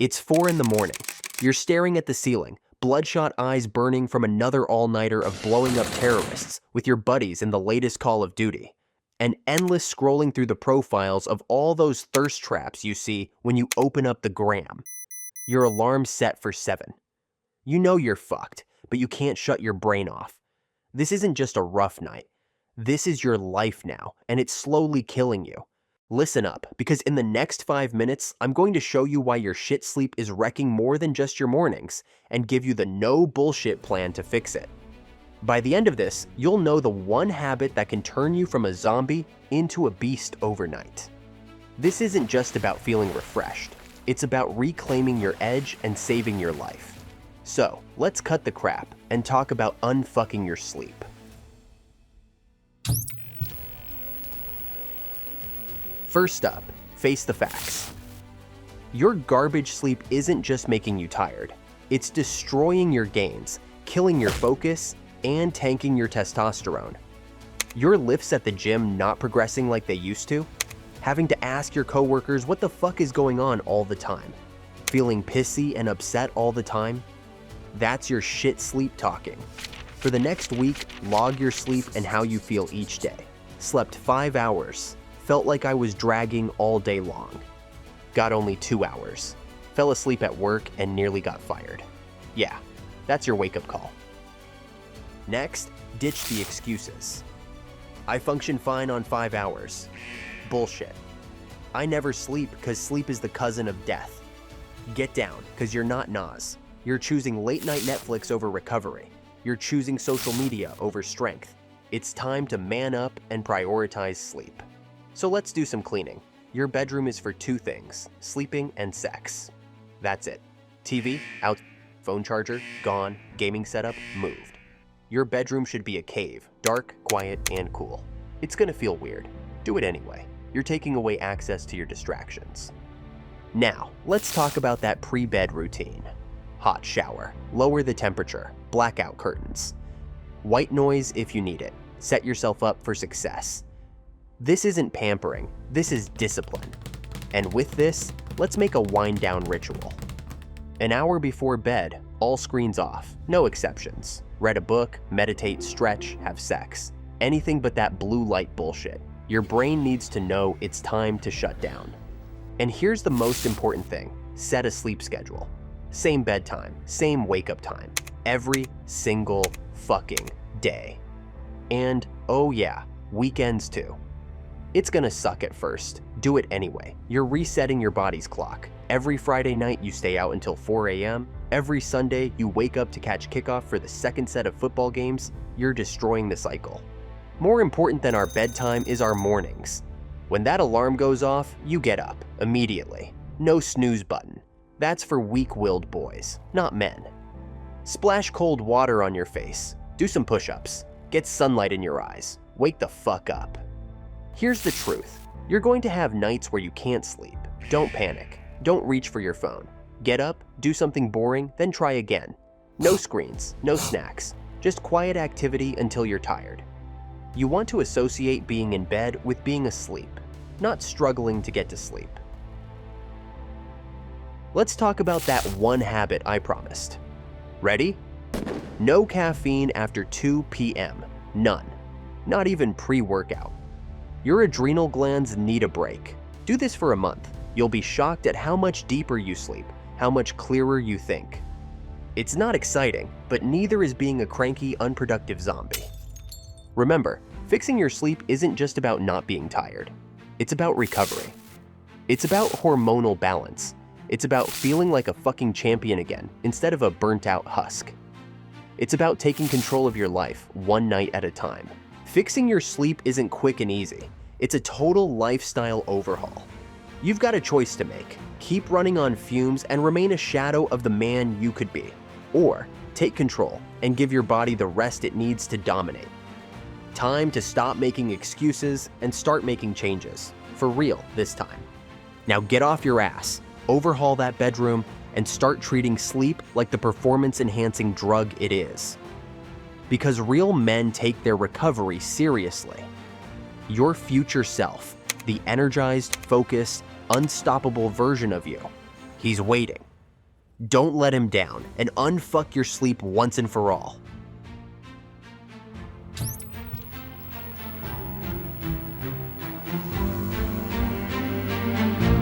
It's 4 in the morning. You're staring at the ceiling, bloodshot eyes burning from another all-nighter of blowing up terrorists with your buddies in the latest Call of Duty, and endless scrolling through the profiles of all those thirst traps you see when you open up the gram. Your alarm's set for 7. You know you're fucked, but you can't shut your brain off. This isn't just a rough night. This is your life now, and it's slowly killing you. Listen up, because in the next 5 minutes, I'm going to show you why your shit sleep is wrecking more than just your mornings, and give you the no bullshit plan to fix it. By the end of this, you'll know the one habit that can turn you from a zombie into a beast overnight. This isn't just about feeling refreshed. It's about reclaiming your edge and saving your life. So, let's cut the crap and talk about unfucking your sleep. First up, face the facts. Your garbage sleep isn't just making you tired. It's destroying your gains, killing your focus, and tanking your testosterone. Your lifts at the gym not progressing like they used to? Having to ask your coworkers what the fuck is going on all the time? Feeling pissy and upset all the time? That's your shit sleep talking. For the next week, log your sleep and how you feel each day. Slept 5 hours. Felt like I was dragging all day long. Got only 2 hours. Fell asleep at work and nearly got fired. Yeah, that's your wake-up call. Next, ditch the excuses. I function fine on 5 hours. Bullshit. I never sleep because sleep is the cousin of death. Get down, because you're not Nas. You're choosing late-night Netflix over recovery. You're choosing social media over strength. It's time to man up and prioritize sleep. So let's do some cleaning. Your bedroom is for 2 things, sleeping and sex. That's it. TV, out, phone charger, gone, gaming setup, moved. Your bedroom should be a cave, dark, quiet, and cool. It's gonna feel weird. Do it anyway. You're taking away access to your distractions. Now, let's talk about that pre-bed routine. Hot shower, lower the temperature, blackout curtains. White noise if you need it. Set yourself up for success. This isn't pampering, this is discipline. And with this, let's make a wind-down ritual. An hour before bed, all screens off, no exceptions. Read a book, meditate, stretch, have sex. Anything but that blue light bullshit. Your brain needs to know it's time to shut down. And here's the most important thing, set a sleep schedule. Same bedtime, same wake-up time, every single fucking day. And, oh yeah, weekends too. It's gonna suck at first. Do it anyway. You're resetting your body's clock. Every Friday night you stay out until 4 a.m. Every Sunday you wake up to catch kickoff for the second set of football games. You're destroying the cycle. More important than our bedtime is our mornings. When that alarm goes off, you get up immediately. No snooze button. That's for weak-willed boys, not men. Splash cold water on your face. Do some push-ups. Get sunlight in your eyes. Wake the fuck up. Here's the truth. You're going to have nights where you can't sleep. Don't panic. Don't reach for your phone. Get up, do something boring, then try again. No screens, no snacks. Just quiet activity until you're tired. You want to associate being in bed with being asleep, not struggling to get to sleep. Let's talk about that one habit I promised. Ready? No caffeine after 2 p.m. None. Not even pre-workout. Your adrenal glands need a break. Do this for a month. You'll be shocked at how much deeper you sleep, how much clearer you think. It's not exciting, but neither is being a cranky, unproductive zombie. Remember, fixing your sleep isn't just about not being tired. It's about recovery. It's about hormonal balance. It's about feeling like a fucking champion again, instead of a burnt-out husk. It's about taking control of your life, one night at a time. Fixing your sleep isn't quick and easy. It's a total lifestyle overhaul. You've got a choice to make. Keep running on fumes and remain a shadow of the man you could be. Or take control and give your body the rest it needs to dominate. Time to stop making excuses and start making changes. For real this time. Now get off your ass, overhaul that bedroom, and start treating sleep like the performance-enhancing drug it is. Because real men take their recovery seriously. Your future self, the energized, focused, unstoppable version of you, he's waiting, Don't let him down and unfuck your sleep once and for all.